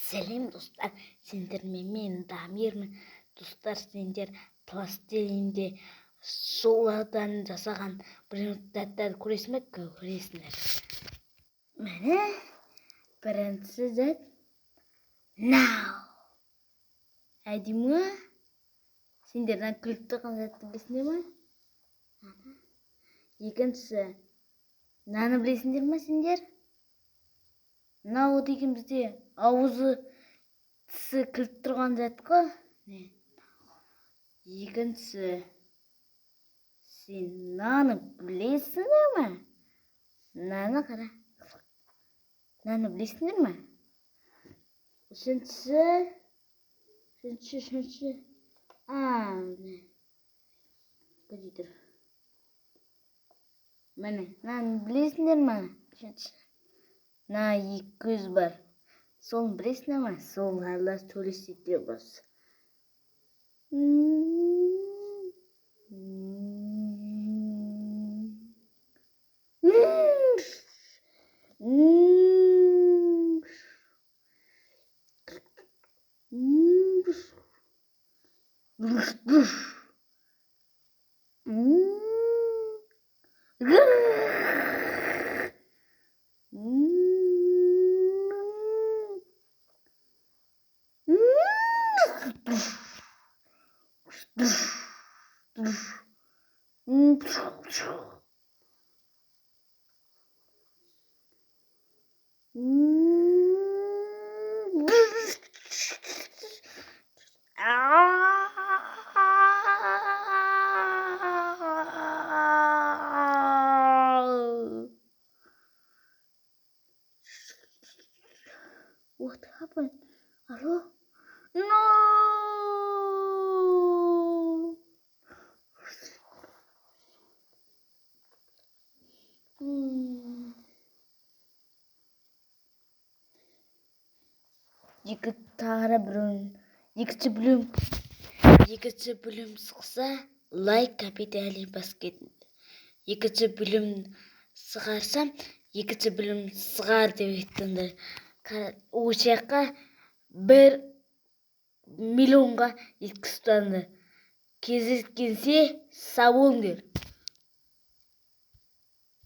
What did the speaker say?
Сәлем достар. Сендер мен Дамирмін. Достар, сендер пластилинде соладан жасаған бір заттарды көресің бе? Көресіңдер. Міне бірінші зат now. Әдемі ме? Сендер күліп тұрған затты білесіңдер ме? Екіншісі наны білесіңдер ме сендер? Нау деген бізде ауызы тісі күліп тұрған зат қой. Екіншісі сен наны білесіңдер ме? Наны қара. Наны білесіңдер ме? Үшіншісі міне наны білесіңдер ме? На екі көз бар. Сол білесіңдер ме? Сол аралас сөйлеседі бас. What happened? Hello? No! Екінші бөлім сықса, лайк капиталин баскетін. Екінші бөлім сығарсам, екінші бөлім сығар деп еттіңдер. Өшеққа 1 миллионға еткістанды. Кездескенше сау болыңдар.